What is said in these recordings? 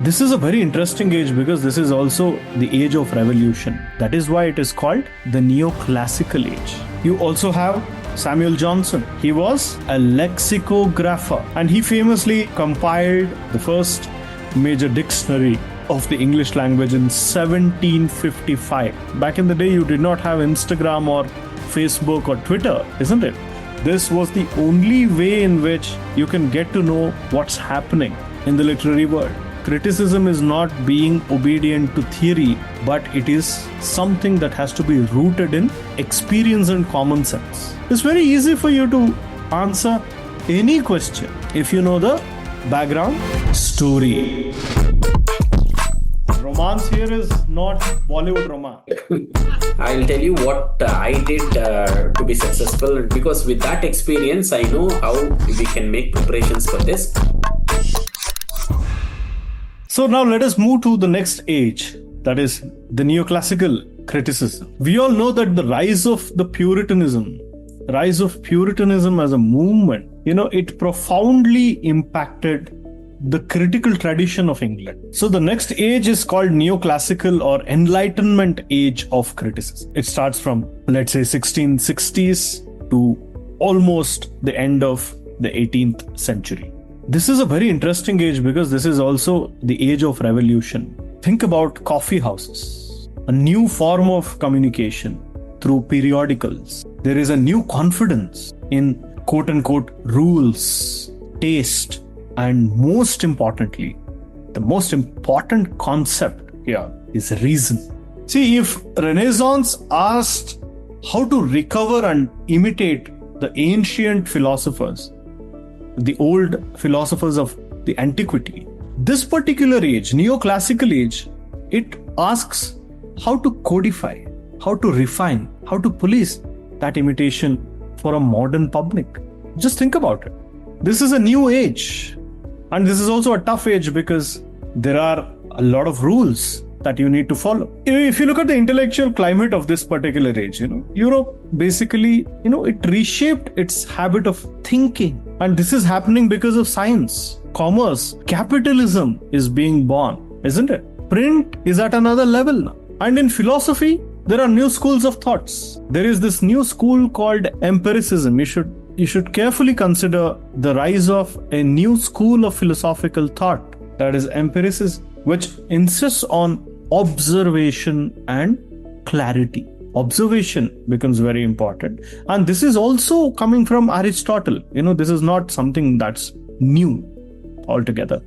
This is a very interesting age because this is also the age of revolution. That is why it is called the Neoclassical age. You also have Samuel Johnson. He was a lexicographer and he famously compiled the first major dictionary of the English language in 1755. Back in the day, you did not have Instagram or Facebook or Twitter, isn't it? This was the only way in which you can get to know what's happening in the literary world. Criticism is not being obedient to theory, but it is something that has to be rooted in experience and common sense. It's very easy for you to answer any question if you know the background story. Romance here is not Bollywood romance. I'll tell you what I did to be successful, because with that experience, I know how we can make preparations for this. So now let us move to the next age, that is the neoclassical criticism. We all know that the rise of Puritanism as a movement, it profoundly impacted the critical tradition of England. So the next age is called neoclassical or Enlightenment age of criticism. It starts from, let's say, 1660s to almost the end of the 18th century. This is a very interesting age because this is also the age of revolution. Think about coffee houses, a new form of communication through periodicals. There is a new confidence in quote-unquote rules, taste, and most importantly, the most important concept here is reason. See, if Renaissance asked how to recover and imitate the ancient philosophers, the old philosophers of the antiquity, this particular age, neoclassical age, it asks how to codify, how to refine, how to police that imitation for a modern public. Just think about it. This is a new age. And this is also a tough age because there are a lot of rules that you need to follow. If you look at the intellectual climate of this particular age, Europe basically, it reshaped its habit of thinking. And this is happening because of science, commerce, capitalism is being born, isn't it? Print is at another level now. And in philosophy, there are new schools of thoughts. There is this new school called empiricism. You should carefully consider the rise of a new school of philosophical thought, that is empiricism, which insists on observation and clarity. Observation becomes very important. And this is also coming from Aristotle. This is not something that's new altogether.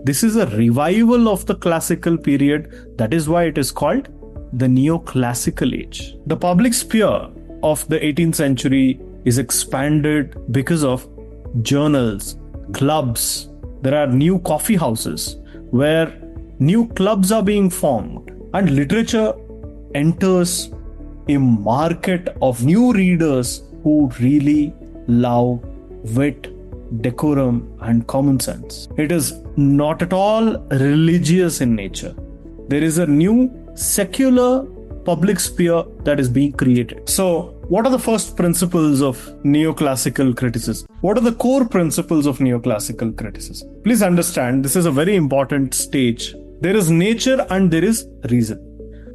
This is a revival of the classical period. That is why it is called the neoclassical age. The public sphere of the 18th century is expanded because of journals, clubs. There are new coffee houses where new clubs are being formed, and literature enters a market of new readers who really love wit, decorum, and common sense. It is not at all religious in nature. There is a new secular public sphere that is being created. So, what are the first principles of neoclassical criticism? What are the core principles of neoclassical criticism? Please understand, this is a very important stage. There is nature and there is reason.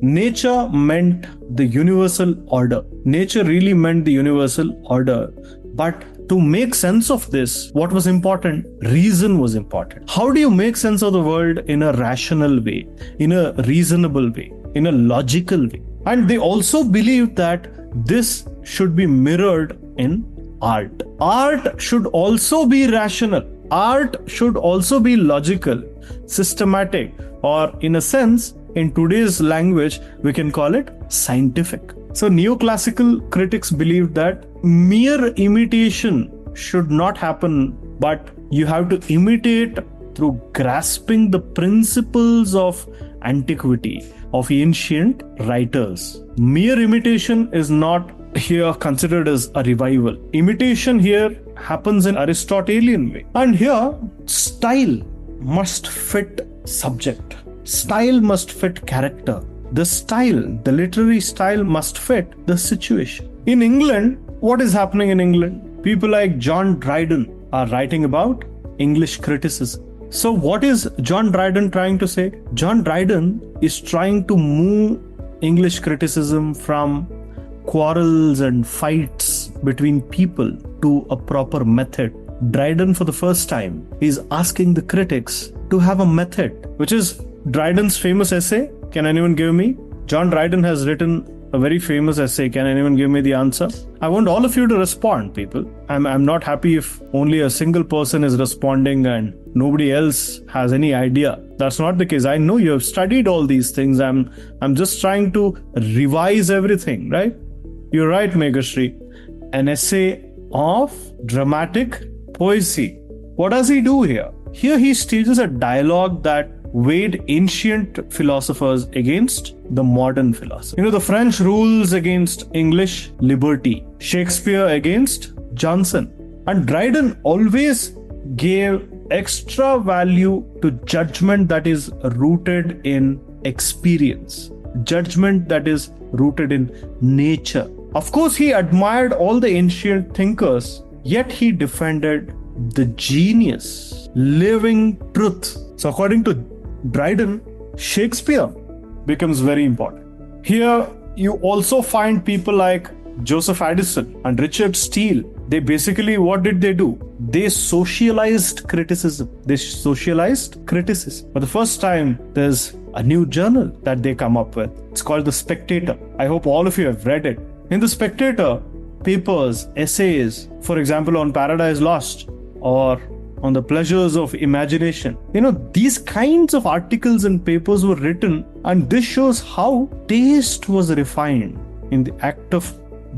Nature meant the universal order. Nature really meant the universal order. But to make sense of this, what was important? Reason was important. How do you make sense of the world in a rational way, in a reasonable way, in a logical way? And they also believed that this should be mirrored in art. Art should also be rational. Art should also be logical, systematic, or in a sense, in today's language, we can call it scientific. So neoclassical critics believed that mere imitation should not happen, but you have to imitate through grasping the principles of antiquity, of ancient writers. Mere imitation is not here considered as a revival. Imitation here happens in Aristotelian way. And here, style must fit subject. Style must fit character. The style, the literary style must fit the situation. In England, what is happening in England? People like John Dryden are writing about English criticism. So what is John Dryden trying to say? John Dryden is trying to move English criticism from quarrels and fights between people to a proper method. Dryden, for the first time, is asking the critics to have a method, which is Dryden's famous essay. Can anyone give me? John Dryden has written a very famous essay. Can anyone give me the answer? I want all of you to respond, people. I'm not happy if only a single person is responding and nobody else has any idea. That's not the case. I know you have studied all these things. I'm just trying to revise everything, right? You're right, Meghashri. An essay of dramatic poesy. What does he do here? Here he stages a dialogue that weighed ancient philosophers against the modern philosopher. The French rules against English liberty. Shakespeare against Johnson. And Dryden always gave extra value to judgment that is rooted in experience. Judgment that is rooted in nature. Of course, he admired all the ancient thinkers, yet he defended the genius, living truth. So according to Dryden, Shakespeare becomes very important. Here, you also find people like Joseph Addison and Richard Steele. They basically, what did they do? They socialized criticism. For the first time, there's a new journal that they come up with. It's called The Spectator. I hope all of you have read it. In The Spectator, papers, essays, for example, on Paradise Lost or on the pleasures of imagination. These kinds of articles and papers were written, and this shows how taste was refined in the act of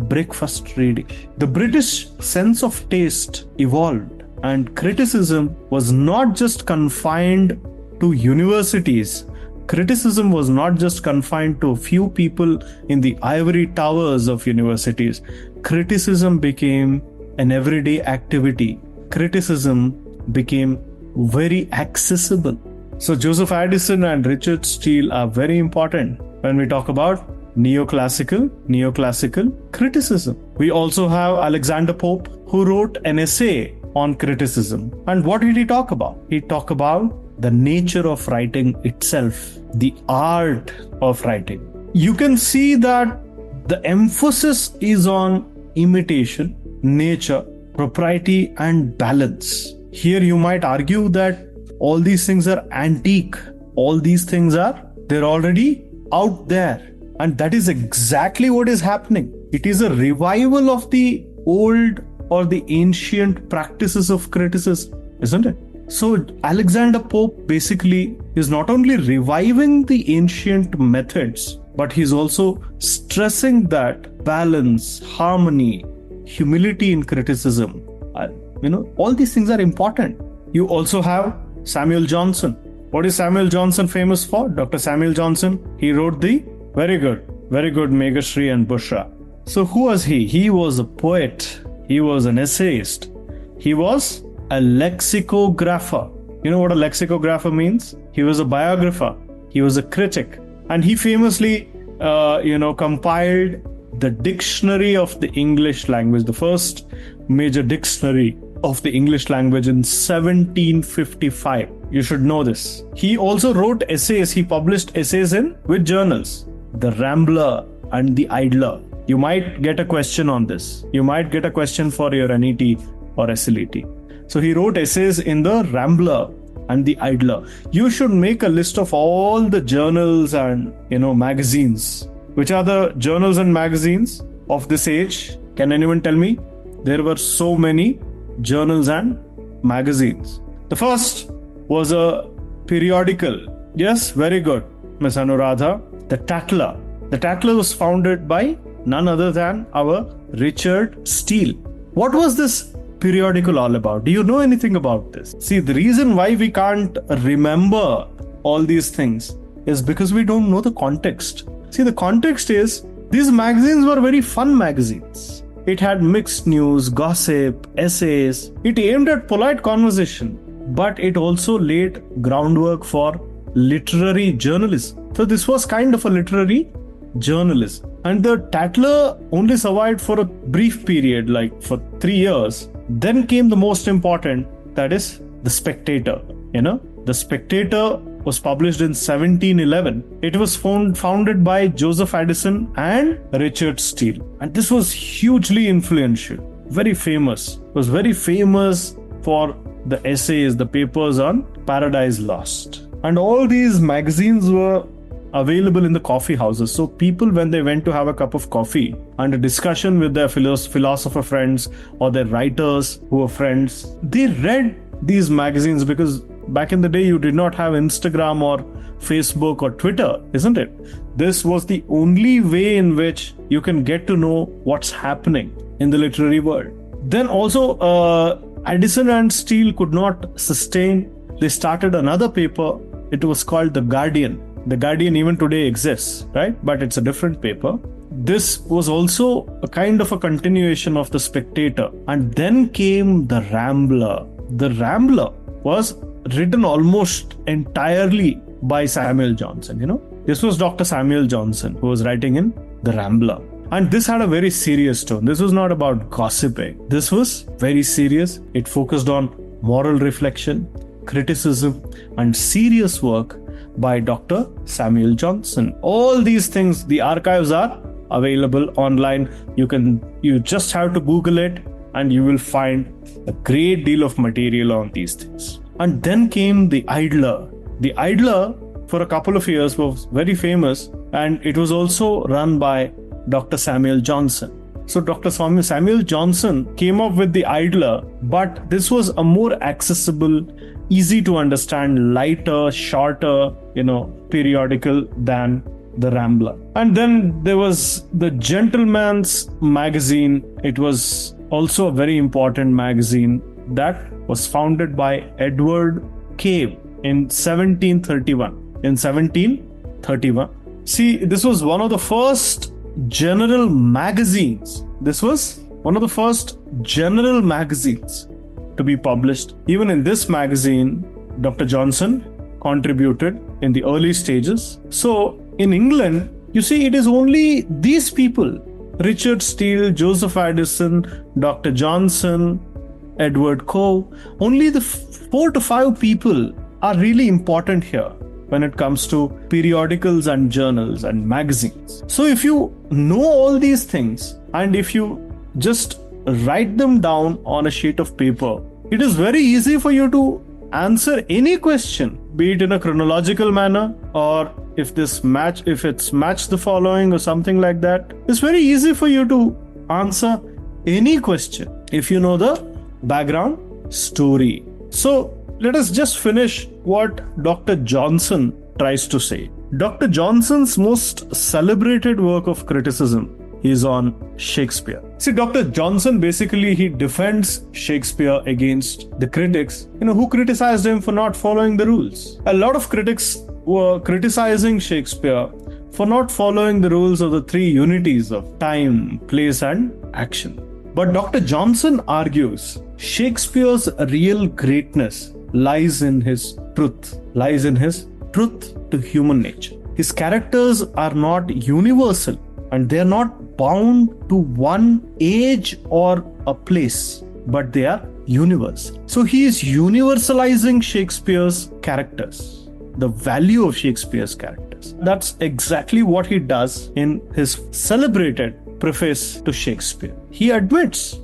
breakfast reading. The British sense of taste evolved, and criticism was not just confined to universities. Criticism was not just confined to a few people in the ivory towers of universities. Criticism became an everyday activity. Criticism became very accessible. So Joseph Addison and Richard Steele are very important when we talk about neoclassical criticism. We also have Alexander Pope, who wrote an essay on criticism. And what did he talk about? He talked about the nature of writing itself, the art of writing. You can see that the emphasis is on imitation, nature, propriety, and balance. Here you might argue that all these things are antique. All these things they're already out there. And that is exactly what is happening. It is a revival of the old or the ancient practices of criticism, isn't it? So Alexander Pope basically is not only reviving the ancient methods, but he's also stressing that balance, harmony, humility in criticism. All these things are important. You also have Samuel Johnson. What is Samuel Johnson famous for? Dr. Samuel Johnson. He wrote the very good Meghashri and Bushra. So who was he? He was a poet. He was an essayist. He was a lexicographer. You know what a lexicographer means? He was a biographer. He was a critic. And he famously, compiled the Dictionary of the English Language, the first major dictionary of the English language in 1755. You should know this. He also wrote essays. He published essays in which journals? The Rambler and the Idler. You might get a question on this. You might get a question for your NET or SLET. So he wrote essays in the Rambler and the Idler. You should make a list of all the journals and magazines. Which are the journals and magazines of this age? Can anyone tell me? There were so many journals and magazines. The first was a periodical. Yes, very good, Miss Anuradha. The Tatler. The Tatler was founded by none other than our Richard Steele. What was this periodical all about? Do you know anything about this? See, the reason why we can't remember all these things is because we don't know the context. See, the context is these magazines were very fun magazines. It had mixed news, gossip, essays. It aimed at polite conversation, but it also laid groundwork for literary journalism. So this was kind of a literary journalism. And the Tatler only survived for a brief period, like for 3 years. Then came the most important, that is the Spectator. The Spectator was published in 1711. It was founded by Joseph Addison and Richard Steele. And this was hugely influential, very famous. It was very famous for the essays, the papers on Paradise Lost. And all these magazines were available in the coffee houses. So people, when they went to have a cup of coffee and a discussion with their philosopher friends or their writers who were friends, they read these magazines, because back in the day you did not have Instagram or Facebook or Twitter, isn't it? This was the only way in which you can get to know what's happening in the literary world. Then also Addison and Steele could not sustain. They started another paper. It was called The Guardian. The Guardian even today exists, right? But it's a different paper. This was also a kind of a continuation of The Spectator. And then came The Rambler. The Rambler was written almost entirely by Samuel Johnson. This was Dr. Samuel Johnson who was writing in The Rambler. And this had a very serious tone. This was not about gossiping. This was very serious. It focused on moral reflection, criticism, and serious work by Dr. Samuel Johnson. All these things, the archives are available online. You just have to Google it and you will find a great deal of material on these things. And then came The Idler. The Idler, for a couple of years, was very famous, and it was also run by Dr. Samuel Johnson. So Dr. Samuel Johnson came up with The Idler, but this was a more accessible, easy to understand, lighter, shorter, periodical than The Rambler. And then there was The Gentleman's Magazine. It was also a very important magazine that was founded by Edward Cave in 1731. See, this was one of the first general magazines. This was one of the first general magazines to be published. Even in this magazine, Dr. Johnson contributed in the early stages. So in England, you see, it is only these people, Richard Steele, Joseph Addison, Dr. Johnson, Edward Cove, only the 4 to 5 people are really important here when it comes to periodicals and journals and magazines. So if you know all these things and if you just write them down on a sheet of paper, it is very easy for you to answer any question, be it in a chronological manner or if it's match the following or something like that. It's very easy for you to answer any question if you know the background story. So let us just finish what Dr. Johnson tries to say. Dr. Johnson's most celebrated work of criticism is on Shakespeare. See, Dr. Johnson basically he defends Shakespeare against the critics, who criticized him for not following the rules. A lot of critics were criticizing Shakespeare for not following the rules of the 3 unities of time, place, and action. But Dr. Johnson argues Shakespeare's real greatness lies in his truth to human nature. His characters are not universal and they are not bound to one age or a place, but they are universal. So he is universalizing Shakespeare's characters, the value of Shakespeare's characters. That's exactly what he does in his celebrated preface to Shakespeare. He admits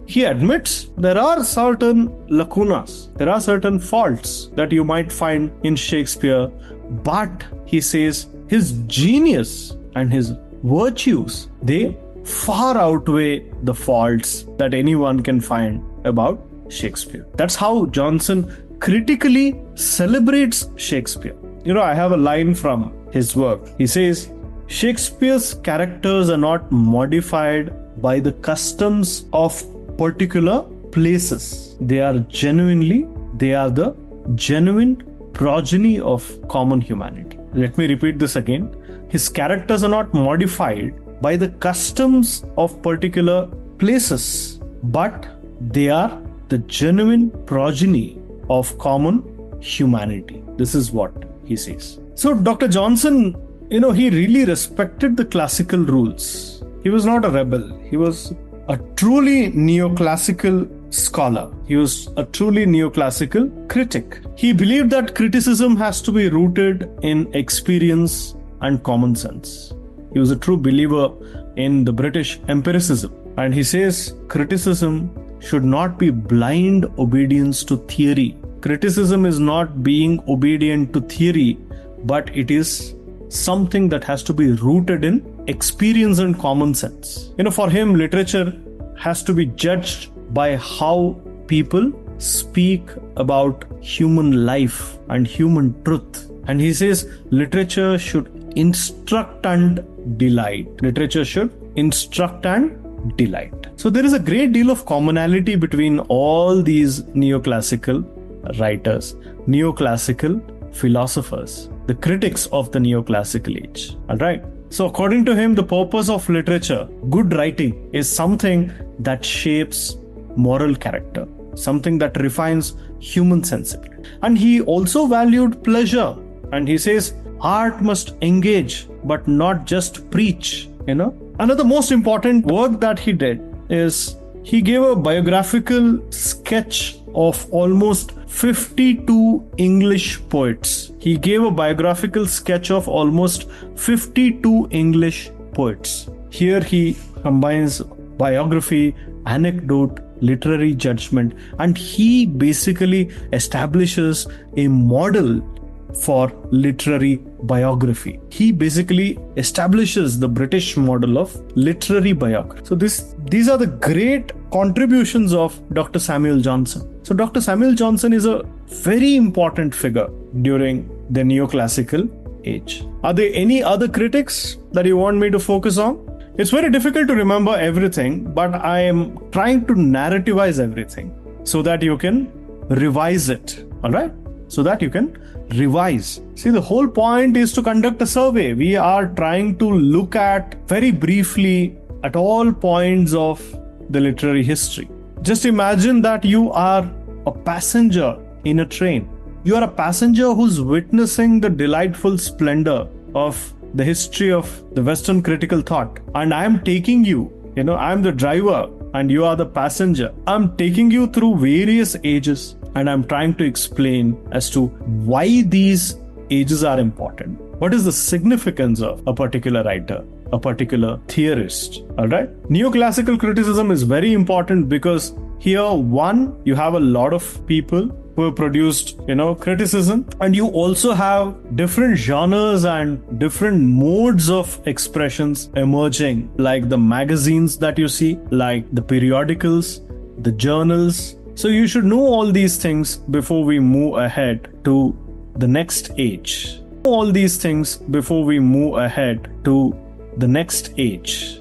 there are certain lacunas, there are certain faults that you might find in Shakespeare, but he says his genius and his virtues, they far outweigh the faults that anyone can find about Shakespeare. That's how Johnson critically celebrates Shakespeare. I have a line from his work. He says, Shakespeare's characters are not modified by the customs of particular places. They are the genuine progeny of common humanity. Let me repeat this again. His characters are not modified by the customs of particular places, but they are the genuine progeny of common humanity. This is what he says. So Dr. Johnson, he really respected the classical rules. He was not a rebel. He was a truly neoclassical scholar. He was a truly neoclassical critic. He believed that criticism has to be rooted in experience and common sense. He was a true believer in the British empiricism. And he says criticism should not be blind obedience to theory. Criticism is not being obedient to theory, but it is something that has to be rooted in experience and common sense. For him, literature has to be judged by how people speak about human life and human truth. And he says literature should instruct and delight. Literature should instruct and delight. So there is a great deal of commonality between all these neoclassical writers, neoclassical philosophers, the critics of the neoclassical age. Alright. So according to him, the purpose of literature, good writing, is something that shapes moral character, something that refines human sensibility. And he also valued pleasure. And he says art must engage, but not just preach. Another most important work that he did is he gave a biographical sketch of almost 52 English poets. He gave a biographical sketch of almost 52 English poets. Here he combines biography, anecdote, literary judgment, and he basically establishes a model for literary biography. He basically establishes the British model of literary biography. So these are the great contributions of Dr. Samuel Johnson. So Dr. Samuel Johnson is a very important figure during the neoclassical age. Are there any other critics that you want me to focus on? It's very difficult to remember everything, but I am trying to narrativize everything so that you can revise it. All right? So that you can revise. See, the whole point is to conduct a survey. We are trying to look at very briefly at all points of the literary history. Just imagine that you are a passenger in a train. You are a passenger who's witnessing the delightful splendor of the history of the Western critical thought. And I am taking you, I'm the driver and you are the passenger. I'm taking you through various ages and I'm trying to explain as to why these ages are important. What is the significance of a particular writer, a particular theorist? All right. Neoclassical criticism is very important because here, one, you have a lot of people who have produced, criticism, and you also have different genres and different modes of expressions emerging, like the magazines that you see, like the periodicals, the journals. So you should know all these things before we move ahead to the next age. All these things before we move ahead to the next age.